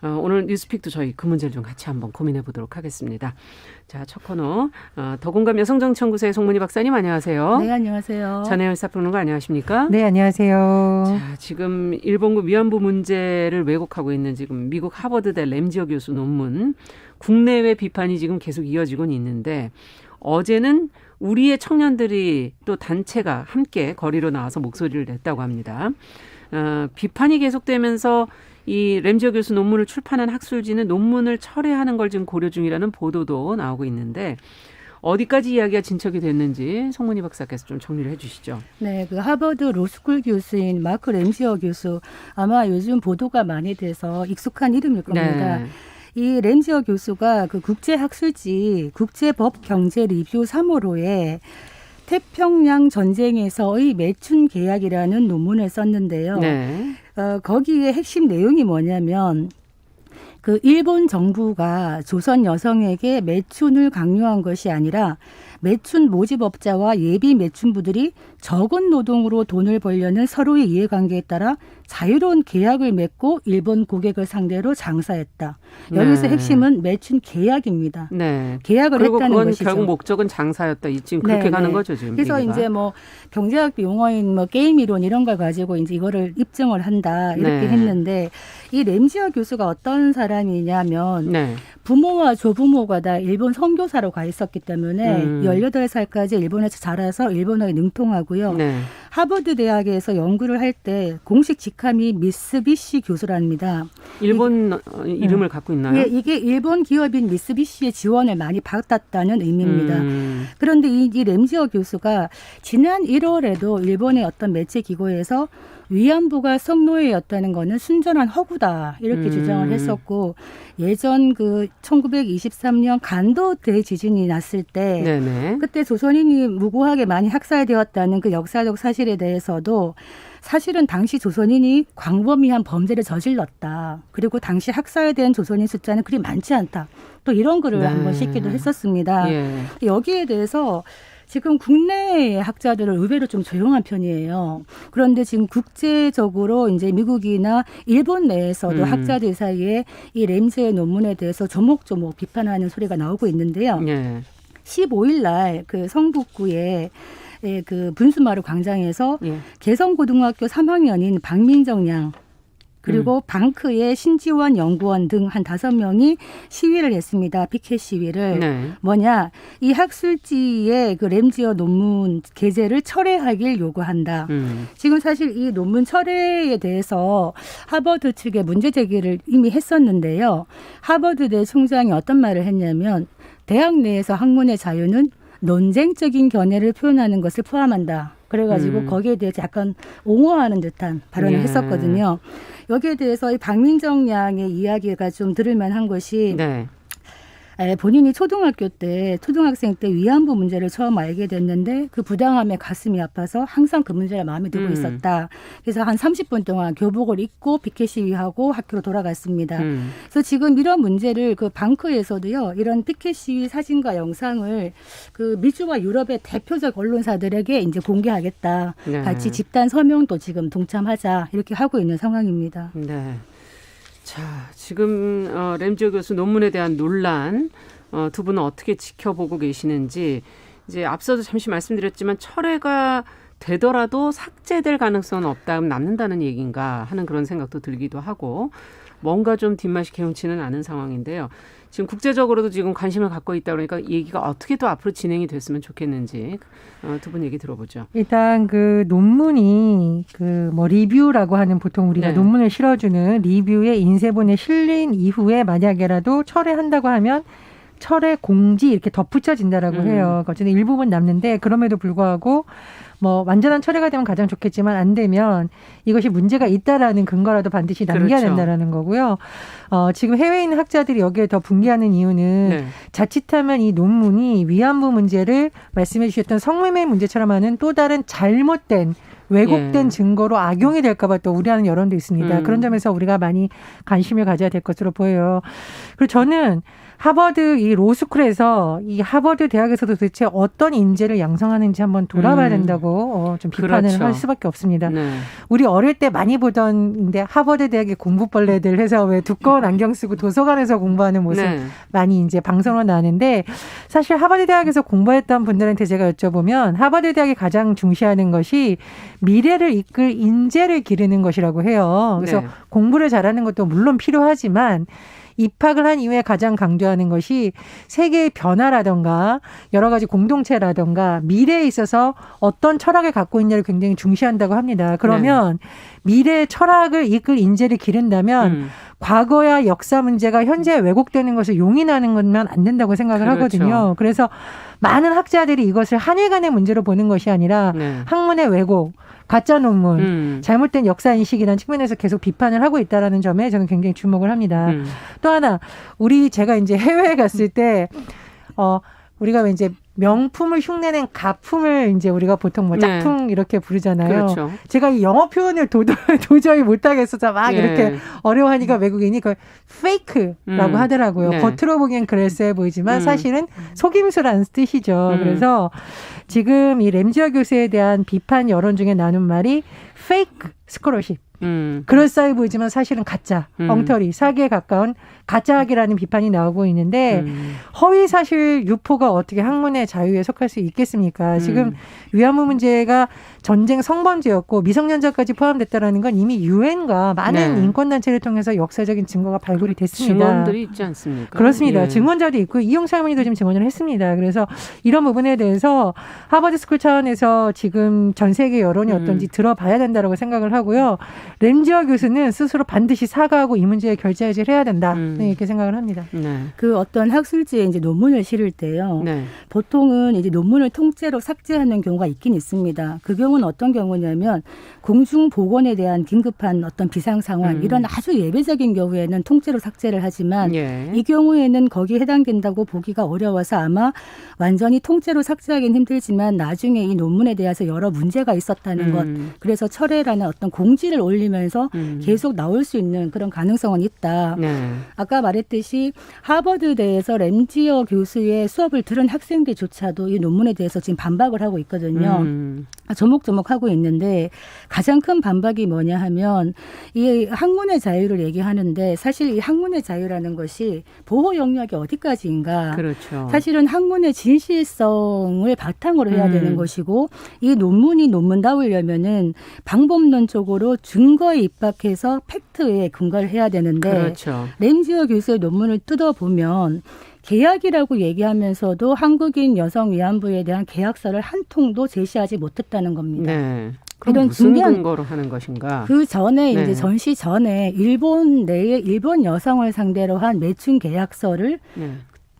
오늘 뉴스픽도 저희 그 문제를 좀 같이 한번 고민해 보도록 하겠습니다. 자, 첫 코너 더공감 여성정치연구소의 송문희 박사님 안녕하세요. 네, 안녕하세요. 전혜연 사평론가 안녕하십니까? 네, 안녕하세요. 자, 지금 일본군 위안부 문제를 왜곡하고 있는 지금 미국 하버드대 램지어 교수 논문 국내외 비판이 지금 계속 이어지고는 있는데 어제는 우리의 청년들이 또 단체가 함께 거리로 나와서 목소리를 냈다고 합니다. 비판이 계속되면서 이 램지어 교수 논문을 출판한 학술지는 논문을 철회하는 걸 지금 고려 중이라는 보도도 나오고 있는데 어디까지 이야기가 진척이 됐는지 송문희 박사께서 좀 정리를 해 주시죠. 네, 그 하버드 로스쿨 교수인 마크 램지어 교수 아마 요즘 보도가 많이 돼서 익숙한 이름일 겁니다. 네. 이 램지어 교수가 그 국제학술지 국제법경제리뷰 3호로에 태평양 전쟁에서의 매춘 계약이라는 논문을 썼는데요. 네. 거기에 핵심 내용이 뭐냐면 그 일본 정부가 조선 여성에게 매춘을 강요한 것이 아니라 매춘 모집업자와 예비 매춘부들이 적은 노동으로 돈을 벌려는 서로의 이해관계에 따라 자유로운 계약을 맺고 일본 고객을 상대로 장사했다. 여기서 네. 핵심은 매춘 계약입니다. 네. 계약을 그리고 했다는 그건 것이죠. 결국 목적은 장사였다. 지금 그렇게 네, 가는 네. 거죠, 지금. 그래서 얘기가. 이제 뭐 경제학 용어인 뭐 게임 이론 이런 걸 가지고 이제 이거를 입증을 한다 이렇게 네. 했는데 이 램지어 교수가 어떤 사람이냐면 네. 부모와 조부모가 다 일본 선교사로 가 있었기 때문에 18살까지 일본에서 자라서 일본어에 능통하고요. 네. 하버드 대학에서 연구를 할 때 공식 직함이 미쓰비시 교수랍니다. 일본 이름을 갖고 있나요? 예, 이게 일본 기업인 미쓰비시의 지원을 많이 받았다는 의미입니다. 그런데 이 램지어 교수가 지난 1월에도 일본의 어떤 매체 기고에서 위안부가 성노예였다는 거는 순전한 허구다 이렇게 주장을 했었고 예전 그 1923년 간도 대지진이 났을 때 네네. 그때 조선인이 무고하게 많이 학살되었다는 그 역사적 사실에 대해서도 사실은 당시 조선인이 광범위한 범죄를 저질렀다. 그리고 당시 학살된 조선인 숫자는 그리 많지 않다. 또 이런 글을 네. 한번 싣기도 했었습니다. 예. 여기에 대해서 지금 국내의 학자들은 의외로 좀 조용한 편이에요. 그런데 지금 국제적으로 이제 미국이나 일본 내에서도 학자들 사이에 이 램지의 논문에 대해서 조목조목 비판하는 소리가 나오고 있는데요. 예. 15일 날 그 성북구에 그 분수마루 광장에서 예. 개성고등학교 3학년인 박민정 양 그리고 방크의 신지원 연구원 등 한 5명이 시위를 했습니다. 피켓 시위를. 네. 뭐냐. 이 학술지의 그 램지어 논문 게재를 철회하길 요구한다. 지금 사실 이 논문 철회에 대해서 하버드 측에 문제 제기를 이미 했었는데요. 하버드대 총장이 어떤 말을 했냐면 대학 내에서 학문의 자유는 논쟁적인 견해를 표현하는 것을 포함한다. 그래가지고 거기에 대해서 약간 옹호하는 듯한 발언을 예. 했었거든요. 여기에 대해서 이 박민정 양의 이야기가 좀 들을만한 것이 네. 본인이 초등학생 때 위안부 문제를 처음 알게 됐는데 그 부당함에 가슴이 아파서 항상 그 문제를 마음에 두고 있었다. 그래서 한 30분 동안 교복을 입고 피켓 시위하고 학교로 돌아갔습니다. 그래서 지금 이런 문제를 그 방크에서도요. 이런 피켓 시위 사진과 영상을 그 미주와 유럽의 대표적 언론사들에게 이제 공개하겠다. 네. 같이 집단 서명도 지금 동참하자 이렇게 하고 있는 상황입니다. 네. 자, 지금 램지어 교수 논문에 대한 논란 두 분은 어떻게 지켜보고 계시는지 이제 앞서도 잠시 말씀드렸지만 철회가 되더라도 삭제될 가능성은 없다, 남는다는 얘기인가 하는 그런 생각도 들기도 하고 뭔가 좀 뒷맛이 개운치는 않은 상황인데요. 지금 국제적으로도 지금 관심을 갖고 있다 그러니까 얘기가 어떻게 또 앞으로 진행이 됐으면 좋겠는지 두 분 얘기 들어보죠. 일단 그 논문이 그 뭐 리뷰라고 하는 보통 우리가 네. 논문을 실어주는 리뷰에 인쇄본에 실린 이후에 만약에라도 철회한다고 하면 철회 공지 이렇게 덧붙여진다라고 해요. 어쨌든 일부분 남는데 그럼에도 불구하고 뭐 완전한 철회가 되면 가장 좋겠지만 안 되면 이것이 문제가 있다라는 근거라도 반드시 남겨야 그렇죠. 된다라는 거고요. 지금 해외에 있는 학자들이 여기에 더 분개하는 이유는 네. 자칫하면 이 논문이 위안부 문제를 말씀해 주셨던 성매매 문제처럼 하는 또 다른 잘못된 왜곡된 예. 증거로 악용이 될까 봐 또 우려하는 여론도 있습니다. 그런 점에서 우리가 많이 관심을 가져야 될 것으로 보여요. 그리고 저는 하버드 이 로스쿨에서 이 하버드 대학에서도 도대체 어떤 인재를 양성하는지 한번 돌아봐야 된다고 좀 비판을 그렇죠. 할 수밖에 없습니다. 네. 우리 어릴 때 많이 보던데 하버드 대학의 공부벌레들 해서 왜 두꺼운 안경 쓰고 도서관에서 공부하는 모습 네. 많이 이제 방송으로 나왔는데 사실 하버드 대학에서 공부했던 분들한테 제가 여쭤보면 하버드 대학이 가장 중시하는 것이 미래를 이끌 인재를 기르는 것이라고 해요. 그래서 네. 공부를 잘하는 것도 물론 필요하지만 입학을 한 이후에 가장 강조하는 것이 세계의 변화라든가 여러 가지 공동체라든가 미래에 있어서 어떤 철학을 갖고 있냐를 굉장히 중시한다고 합니다. 그러면 미래의 철학을 이끌 인재를 기른다면 과거야 역사 문제가 현재에 왜곡되는 것을 용인하는 것만 안 된다고 생각을 그렇죠. 하거든요. 그래서 많은 학자들이 이것을 한 일 간의 문제로 보는 것이 아니라 네. 학문의 왜곡, 가짜 논문, 잘못된 역사 인식이라는 측면에서 계속 비판을 하고 있다는 점에 저는 굉장히 주목을 합니다. 또 하나 제가 이제 해외에 갔을 때 우리가 이제 명품을 흉내낸 가품을 이제 우리가 보통 뭐 짝퉁 이렇게 부르잖아요. 그렇죠. 제가 이 영어 표현을 도저히 못하겠어서 막 이렇게 어려워하니까 외국인이 그걸 페이크라고 하더라고요. 네. 겉으로 보기엔 그럴싸해 보이지만 사실은 속임수라는 뜻이죠. 그래서 지금 이 램지어 교수에 대한 비판 여론 중에 나눈 말이 페이크 스콜러십. 그럴싸해 보이지만 사실은 가짜, 엉터리, 사기에 가까운 가짜학이라는 비판이 나오고 있는데 허위 사실 유포가 어떻게 학문의 자유에 속할 수 있겠습니까? 지금 위안부 문제가 전쟁 성범죄였고 미성년자까지 포함됐다라는 건 이미 유엔과 많은 인권단체를 통해서 역사적인 증거가 발굴이 됐습니다. 증언들이 있지 않습니까? 그렇습니다. 예. 증언자도 있고 이용수 할머니도 지금 증언을 했습니다. 그래서 이런 부분에 대해서 하버드 스쿨 차원에서 지금 전 세계 여론이 어떤지 들어봐야 된다고 생각을 하고요. 램지어 교수는 스스로 반드시 사과하고 이 문제에 결재해지를 해야 된다. 이렇게 생각을 합니다. 네. 그 어떤 학술지에 이제 논문을 실을 때요. 네. 보통은 이제 논문을 통째로 삭제하는 경우가 있긴 있습니다. 그 경우는 어떤 경우냐면 공중 보건에 대한 긴급한 어떤 비상 상황 이런 아주 예외적인 경우에는 통째로 삭제를 하지만 이 경우에는 거기에 해당된다고 보기가 어려워서 아마 완전히 통째로 삭제하기는 힘들지만 나중에 이 논문에 대해서 여러 문제가 있었다는 것 그래서 철회라는 어떤 공지를 올리면서 계속 나올 수 있는 그런 가능성은 있다. 네. 아까 말했듯이 하버드대에서 램지어 교수의 수업을 들은 학생들조차도 이 논문에 대해서 지금 반박을 하고 있거든요. 조목조목 하고 있는데 가장 큰 반박이 뭐냐 하면 이 학문의 자유를 얘기하는데 사실 이 학문의 자유라는 것이 보호 영역이 어디까지인가. 그렇죠. 사실은 학문의 진실성을 바탕으로 해야 되는 것이고 이 논문이 논문다우려면은 방법론적으로 증거에 입각해서 팩트에 근거를 해야 되는데 그렇죠. 램지어 교수의 논문을 뜯어보면 계약이라고 얘기하면서도 한국인 여성 위안부에 대한 계약서를 한 통도 제시하지 못했다는 겁니다. 네. 그럼 이런 무슨 중요한 근거로 하는 것인가? 그 전에 네. 이제 전시 전에 일본 내에 일본 여성을 상대로 한 매춘 계약서를 네.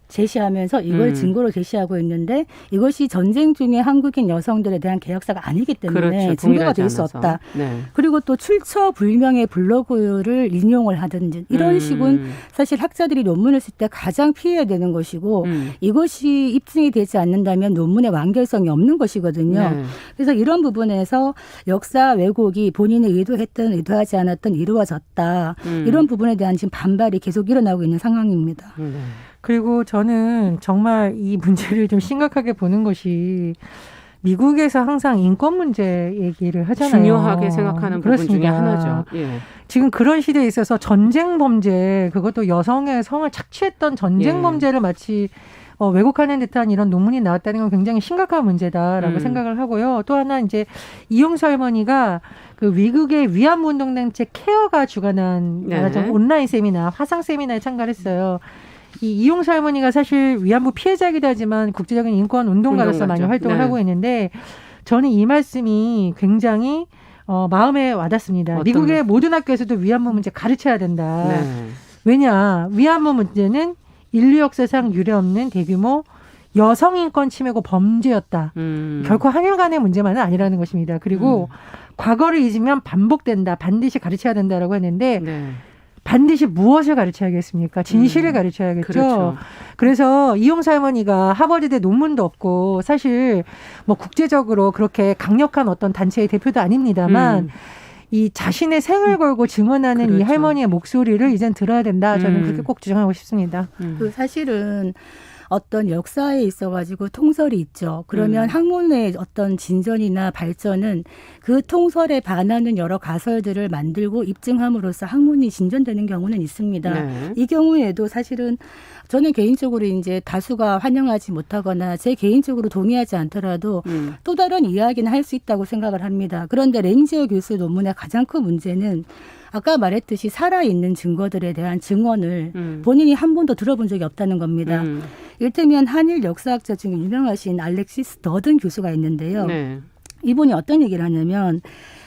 제시하면서 이걸 증거로 제시하고 있는데 이것이 전쟁 중에 한국인 여성들에 대한 계약서가 아니기 때문에 그렇죠. 증거가 될 수 동일하지 않아서. 없다. 네. 그리고 또 출처 불명의 블로그를 인용을 하든지 이런 식은 사실 학자들이 논문을 쓸 때 가장 피해야 되는 것이고 이것이 입증이 되지 않는다면 논문의 완결성이 없는 것이거든요. 네. 그래서 이런 부분에서 역사 왜곡이 본인이 의도했든 의도하지 않았든 이루어졌다. 이런 부분에 대한 지금 반발이 계속 일어나고 있는 상황입니다. 네. 그리고 저는 정말 이 문제를 좀 심각하게 보는 것이 미국에서 항상 인권 문제 얘기를 하잖아요. 중요하게 생각하는 부분 중에 하나죠. 예. 지금 그런 시대에 있어서 전쟁 범죄, 그것도 여성의 성을 착취했던 전쟁 범죄를 마치 왜곡하는 듯한 이런 논문이 나왔다는 건 굉장히 심각한 문제다라고 생각을 하고요. 또 하나 이제 이용수 할머니가 그 미국의 위안부 운동단체 케어가 주관한 온라인 세미나, 화상 세미나에 참가를 했어요. 이 이용수 할머니가 사실 위안부 피해자이기도 하지만 국제적인 인권 운동가로서 많이 활동을 하고 있는데 저는 이 말씀이 굉장히 마음에 와닿습니다. 미국의 모든 학교에서도 위안부 문제 가르쳐야 된다. 네. 왜냐? 위안부 문제는 인류 역사상 유례없는 대규모 여성 인권 침해고 범죄였다. 결코 한일 간의 문제만은 아니라는 것입니다. 그리고 과거를 잊으면 반복된다. 반드시 가르쳐야 된다라고 했는데 반드시 무엇을 가르쳐야겠습니까? 진실을 가르쳐야겠죠. 그렇죠. 그래서 이용사 할머니가 하버드대 논문도 없고 사실 뭐 국제적으로 그렇게 강력한 어떤 단체의 대표도 아닙니다만 이 자신의 생을 걸고 증언하는 그렇죠. 이 할머니의 목소리를 이젠 들어야 된다. 저는 그렇게 꼭 주장하고 싶습니다. 그 사실은 어떤 역사에 있어가지고 통설이 있죠. 그러면 학문의 어떤 진전이나 발전은 그 통설에 반하는 여러 가설들을 만들고 입증함으로써 학문이 진전되는 경우는 있습니다. 네. 이 경우에도 사실은 저는 개인적으로 이제 다수가 환영하지 못하거나 제 개인적으로 동의하지 않더라도 또 다른 이야기는 할 수 있다고 생각을 합니다. 그런데 램지어 교수 논문의 가장 큰 문제는 아까 말했듯이 살아있는 증거들에 대한 증언을 본인이 한 번도 들어본 적이 없다는 겁니다. 이를테면 한일 역사학자 중에 유명하신 알렉시스 더든 교수가 있는데요. 네. 이분이 어떤 얘기를 하냐면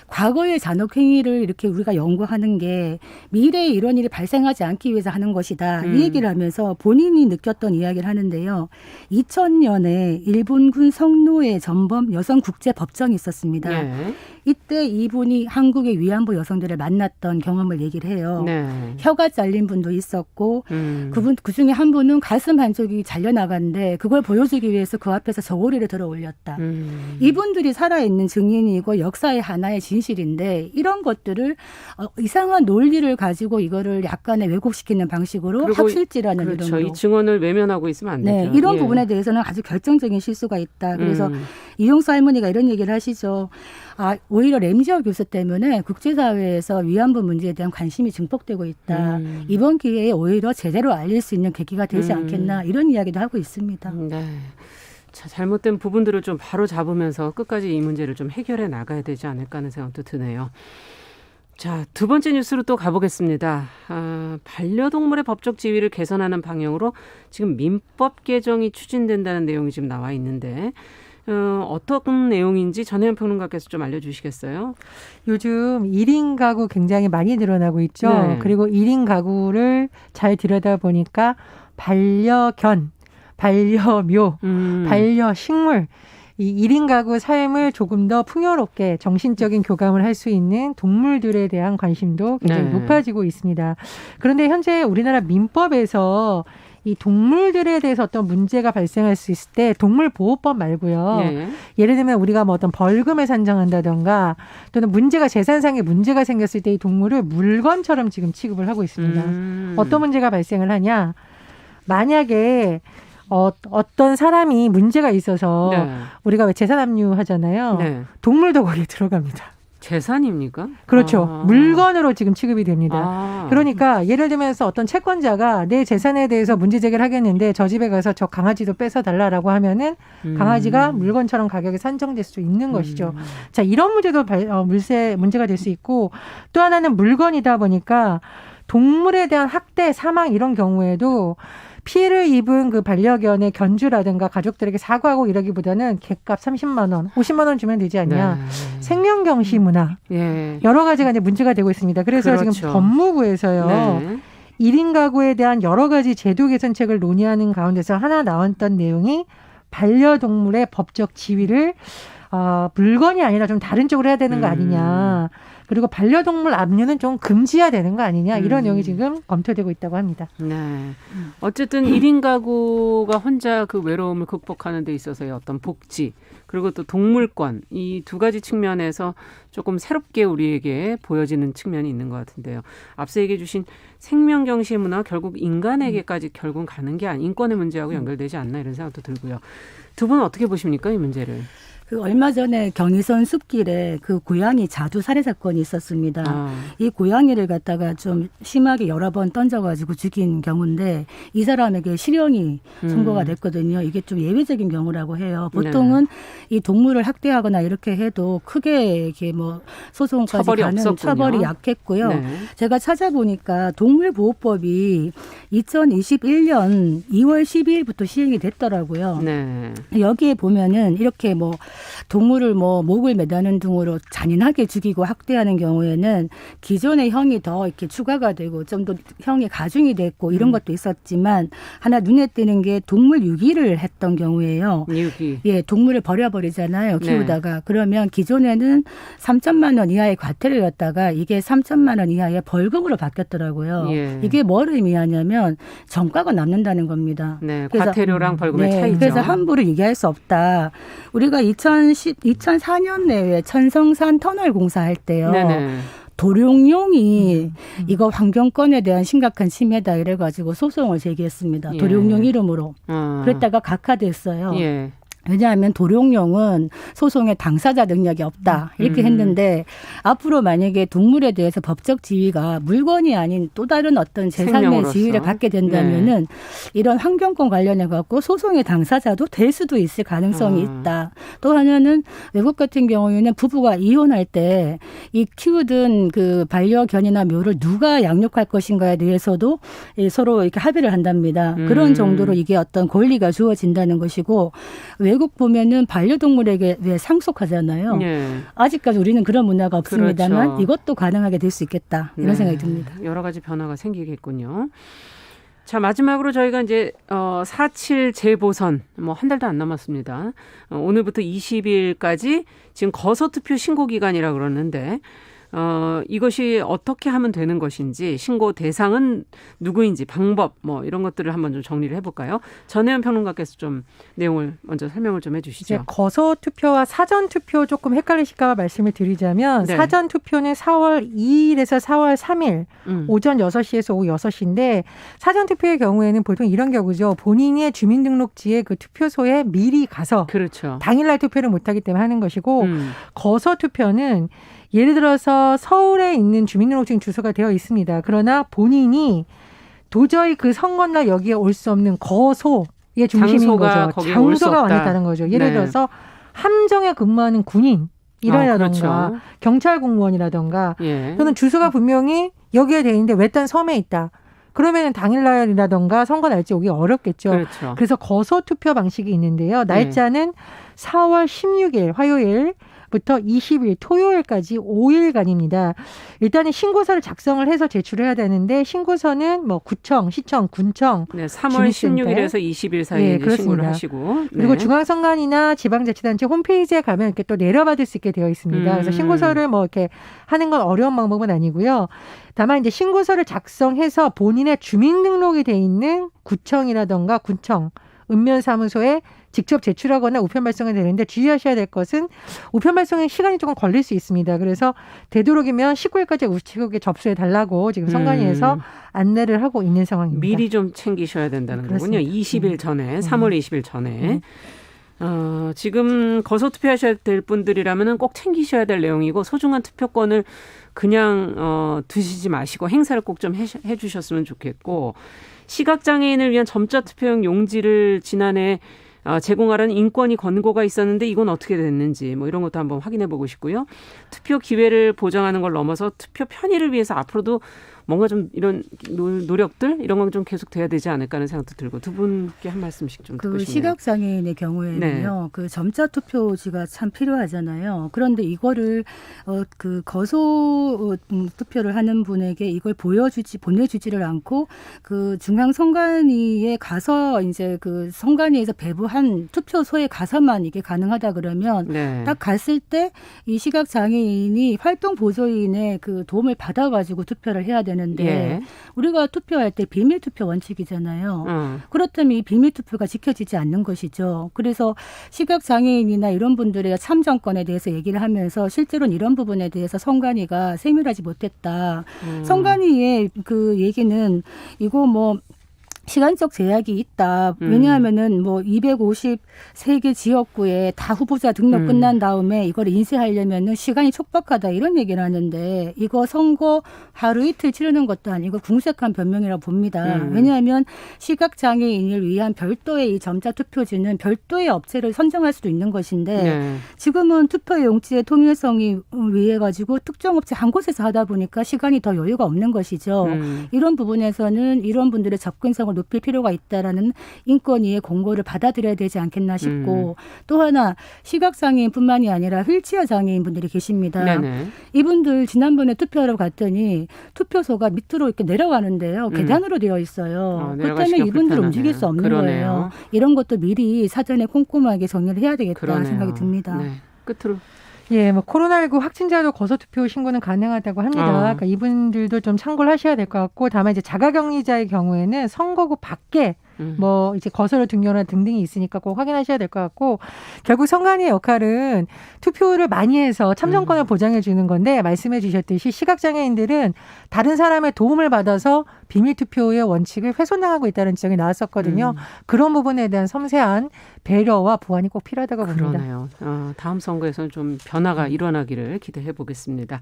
과거의 잔혹행위를 이렇게 우리가 연구하는 게 미래에 이런 일이 발생하지 않기 위해서 하는 것이다. 이 얘기를 하면서 본인이 느꼈던 이야기를 하는데요. 2000년에 일본군 성노예 전범 여성국제법정이 있었습니다. 네. 이때 이분이 한국의 위안부 여성들을 만났던 경험을 얘기를 해요. 네. 혀가 잘린 분도 있었고 그 중에 한 분은 가슴 한쪽이 잘려나갔는데 그걸 보여주기 위해서 그 앞에서 저고리를 들어 올렸다. 이분들이 살아있는 증인이고 역사의 하나의 진실인데 이런 것들을 이상한 논리를 가지고 이거를 약간의 왜곡시키는 방식으로 학술지라는 그렇죠. 이름으로. 이 증언을 외면하고 있으면 안 네, 되죠. 이런 예. 부분에 대해서는 아주 결정적인 실수가 있다. 그래서 이용수 할머니가 이런 얘기를 하시죠. 오히려 램지어 교수 때문에 국제사회에서 위안부 문제에 대한 관심이 증폭되고 있다. 이번 기회에 오히려 제대로 알릴 수 있는 계기가 되지 않겠나 이런 이야기도 하고 있습니다. 네. 자, 잘못된 부분들을 좀 바로 잡으면서 끝까지 이 문제를 좀 해결해 나가야 되지 않을까 하는 생각도 드네요. 자, 두 번째 뉴스로 또 가보겠습니다. 반려동물의 법적 지위를 개선하는 방향으로 지금 민법 개정이 추진된다는 내용이 지금 나와 있는데 어떤 내용인지 전혜연 평론가께서 좀 알려주시겠어요? 요즘 1인 가구 굉장히 많이 늘어나고 있죠. 네. 그리고 1인 가구를 잘 들여다보니까 반려견, 반려묘, 반려식물 이 1인 가구 삶을 조금 더 풍요롭게 정신적인 교감을 할 수 있는 동물들에 대한 관심도 굉장히 높아지고 있습니다. 그런데 현재 우리나라 민법에서 이 동물들에 대해서 어떤 문제가 발생할 수 있을 때 동물보호법 말고요. 네. 예를 들면 우리가 뭐 어떤 벌금을 산정한다던가 또는 문제가 재산상의 문제가 생겼을 때 이 동물을 물건처럼 지금 취급을 하고 있습니다. 어떤 문제가 발생을 하냐. 만약에 어떤 사람이 문제가 있어서 네. 우리가 왜 재산 압류하잖아요. 네. 동물도 거기에 들어갑니다. 재산입니까? 그렇죠. 물건으로 지금 취급이 됩니다. 그러니까 예를 들면서 어떤 채권자가 내 재산에 대해서 문제 제기를 하겠는데 저 집에 가서 저 강아지도 뺏어달라고 하면은 강아지가 물건처럼 가격이 산정될 수 있는 것이죠. 자, 이런 문제도 문제가 될 수 있고 또 하나는 물건이다 보니까 동물에 대한 학대, 사망 이런 경우에도 피해를 입은 그 반려견의 견주라든가 가족들에게 사과하고 이러기보다는 객값 30만 원, 50만 원 주면 되지 않냐. 네. 생명경시 문화. 예. 여러 가지가 이제 문제가 되고 있습니다. 그래서 그렇죠. 지금 법무부에서요. 네. 1인 가구에 대한 여러 가지 제도 개선책을 논의하는 가운데서 하나 나왔던 내용이 반려동물의 법적 지위를 물건이 아니라 좀 다른 쪽으로 해야 되는 거 아니냐. 그리고 반려동물 압류는 좀 금지해야 되는 거 아니냐. 이런 내용이 지금 검토되고 있다고 합니다. 네. 어쨌든 1인 가구가 혼자 그 외로움을 극복하는 데 있어서의 어떤 복지 그리고 또 동물권 이 두 가지 측면에서 조금 새롭게 우리에게 보여지는 측면이 있는 것 같은데요. 앞서 얘기해 주신 생명경시 문화 결국 인간에게까지 결국은 가는 게 인권의 문제하고 연결되지 않나 이런 생각도 들고요. 두 분은 어떻게 보십니까? 이 문제를. 얼마 전에 경의선 숲길에 그 고양이 자두 살해 사건이 있었습니다. 이 고양이를 갖다가 좀 심하게 여러 번 던져가지고 죽인 경우인데 이 사람에게 실형이 선고가 됐거든요. 이게 좀 예외적인 경우라고 해요. 보통은 이 동물을 학대하거나 이렇게 해도 크게 이게 뭐 소송까지 처벌이 가는 없었군요. 처벌이 약했고요. 네. 제가 찾아보니까 동물보호법이 2021년 2월 12일부터 시행이 됐더라고요. 네. 여기에 보면은 이렇게 뭐 동물을 뭐 목을 매다는 등으로 잔인하게 죽이고 학대하는 경우에는 기존의 형이 더 이렇게 추가가 되고 좀 더 형이 가중이 됐고 이런 것도 있었지만 하나 눈에 띄는 게 동물 유기를 했던 경우예요. 유기. 예, 동물을 버려버리잖아요. 키우다가. 네. 그러면 기존에는 3천만 원 이하의 과태료였다가 이게 3천만 원 이하의 벌금으로 바뀌었더라고요. 예. 이게 뭘 의미하냐면 전과가 남는다는 겁니다. 네, 그래서, 과태료랑 벌금의 네, 차이죠. 그래서 함부로 얘기할 수 없다. 우리가 2004년 내에 천성산 터널 공사할 때요. 네네. 도룡뇽이 이거 환경권에 대한 심각한 침해다 이래가지고 소송을 제기했습니다. 예. 도룡뇽 이름으로. 그랬다가 각하됐어요. 예. 왜냐하면 도룡뇽은 소송의 당사자 능력이 없다 이렇게 했는데 앞으로 만약에 동물에 대해서 법적 지위가 물건이 아닌 또 다른 어떤 제3의 생명으로서. 지위를 받게 된다면은 이런 환경권 관련해 갖고 소송의 당사자도 될 수도 있을 가능성이 있다. 또 하나는 외국 같은 경우에는 부부가 이혼할 때 이 키우던 그 반려견이나 묘를 누가 양육할 것인가에 대해서도 서로 이렇게 합의를 한답니다. 그런 정도로 이게 어떤 권리가 주어진다는 것이고 외국 보면은 반려동물에게 왜 상속하잖아요. 예. 아직까지 우리는 그런 문화가 없습니다만 그렇죠. 이것도 가능하게 될 수 있겠다. 이런 네. 생각이 듭니다. 여러 가지 변화가 생기겠군요. 자, 마지막으로 저희가 이제 4.7 재보선 뭐 한 달도 안 남았습니다. 오늘부터 20일까지 지금 거소투표 신고 기간이라 그러는데 이것이 어떻게 하면 되는 것인지 신고 대상은 누구인지 방법 뭐 이런 것들을 한번 좀 정리를 해볼까요? 전혜연 평론가께서 좀 내용을 먼저 설명을 좀 해주시죠. 이제 거소 투표와 사전 투표 조금 헷갈리실까 봐 말씀을 드리자면 네. 사전 투표는 4월 2일에서 4월 3일 오전 6시에서 오후 6시인데 사전 투표의 경우에는 보통 이런 경우죠. 본인의 주민등록지에 그 투표소에 미리 가서 그렇죠. 당일날 투표를 못하기 때문에 하는 것이고 거소 투표는 예를 들어서 서울에 있는 주민등록증 주소가 되어 있습니다. 그러나 본인이 도저히 그 선거날 여기에 올 수 없는 거소의 중심인 장소가 거죠. 거기에 올수 장소가 없다. 완했다는 거죠. 예를 네. 들어서 함정에 근무하는 군인이라던가 그렇죠. 경찰 공무원이라던가 예. 또는 주소가 분명히 여기에 돼 있는데 외딴 섬에 있다. 그러면 당일날이라던가 선거 날짜 오기 어렵겠죠. 그렇죠. 그래서 거소 투표 방식이 있는데요. 날짜는 4월 16일 화요일 부터 20일 토요일까지 5일간입니다. 일단은 신고서를 작성을 해서 제출해야 되는데 신고서는 뭐 구청, 시청, 군청, 네, 3월 주민센터. 16일에서 20일 사이에 예, 이제 신고를 그렇습니다. 하시고 그리고 네. 중앙선관위나 지방자치단체 홈페이지에 가면 이렇게 또 내려받을 수 있게 되어 있습니다. 그래서 신고서를 뭐 이렇게 하는 건 어려운 방법은 아니고요. 다만 이제 신고서를 작성해서 본인의 주민등록이 돼 있는 구청이라던가 군청, 읍면사무소에 직접 제출하거나 우편 발송이 되는데 주의하셔야 될 것은 우편 발송에 시간이 조금 걸릴 수 있습니다. 그래서 되도록이면 19일까지 우체국에 접수해 달라고 지금 선관위에서 안내를 하고 있는 상황입니다. 미리 좀 챙기셔야 된다는 그렇습니다. 거군요. 20일 전에, 3월 20일 전에. 지금 거소 투표하셔야 될 분들이라면 꼭 챙기셔야 될 내용이고 소중한 투표권을 그냥 두시지 마시고 행사를 꼭 좀 해주셨으면 좋겠고 시각장애인을 위한 점자 투표용 용지를 지난해 제공하라는 인권위 권고가 있었는데 이건 어떻게 됐는지 뭐 이런 것도 한번 확인해 보고 싶고요. 투표 기회를 보장하는 걸 넘어서 투표 편의를 위해서 앞으로도 뭔가 좀 이런 노력들 이런 건 좀 계속 돼야 되지 않을까 하는 생각도 들고 두 분께 한 말씀씩 좀 듣고 그 싶네요. 시각장애인의 경우에는요, 그 점자 투표지가 참 필요하잖아요. 그런데 이거를 그 거소 투표를 하는 분에게 이걸 보내주지를 않고 그 중앙선관위에 가서 이제 그 선관위에서 배부한 투표소에 가서만 이게 가능하다 그러면 네. 딱 갔을 때 이 시각장애인이 활동 보조인의 그 도움을 받아가지고 투표를 해야 되는데 예. 우리가 투표할 때 비밀 투표 원칙이잖아요. 그렇다면 이 비밀 투표가 지켜지지 않는 것이죠. 그래서 시각장애인이나 이런 분들의 참정권에 대해서 얘기를 하면서 실제로는 이런 부분에 대해서 선관위가 세밀하지 못했다. 선관위의 그 얘기는 이거 뭐 시간적 제약이 있다. 왜냐하면은 뭐 253개 지역구에 다 후보자 등록 끝난 다음에 이걸 인쇄하려면은 시간이 촉박하다 이런 얘기를 하는데 이거 선거 하루 이틀 치르는 것도 아니고 궁색한 변명이라고 봅니다. 왜냐하면 시각장애인을 위한 별도의 이 점자 투표지는 별도의 업체를 선정할 수도 있는 것인데 네. 지금은 투표 용지의 통일성이 위해 가지고 특정 업체 한 곳에서 하다 보니까 시간이 더 여유가 없는 것이죠. 이런 부분에서는 이런 분들의 접근성을 투표성을 높일 필요가 있다라는 인권위의 공고를 받아들여야 되지 않겠나 싶고 또 하나 시각장애인뿐만이 아니라 휠체어 장애인분들이 계십니다. 네네. 이분들 지난번에 투표하러 갔더니 투표소가 밑으로 이렇게 내려가는데요. 계단으로 되어 있어요. 그렇다면 이분들 불편하네요. 움직일 수 없는 그러네요. 거예요. 이런 것도 미리 사전에 꼼꼼하게 정리를 해야 되겠다 그러네요. 생각이 듭니다. 네. 끝으로. 예, 뭐 코로나19 확진자도 거소 투표 신고는 가능하다고 합니다. 그러니까 이분들도 좀 참고를 하셔야 될 것 같고, 다만 이제 자가격리자의 경우에는 선거구 밖에 뭐 이제 거소를 등록이나 등등이 있으니까 꼭 확인하셔야 될 것 같고, 결국 선관위의 역할은 투표를 많이 해서 참정권을 보장해 주는 건데, 말씀해 주셨듯이 시각장애인들은 다른 사람의 도움을 받아서 비밀 투표의 원칙을 훼손당하고 있다는 지적이 나왔었거든요. 그런 부분에 대한 섬세한 배려와 보완이 꼭 필요하다고 봅니다. 그러네요. 다음 선거에서는 좀 변화가 일어나기를 기대해 보겠습니다.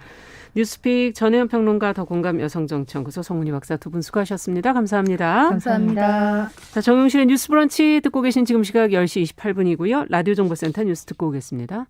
뉴스픽 전혜연 평론가, 더공감 여성정치연구소 송은희 박사 두 분 수고하셨습니다. 감사합니다. 감사합니다. 자, 정용실의 뉴스 브런치 듣고 계신 지금 시각 10시 28분이고요. 라디오 정보센터 뉴스 듣고 오겠습니다.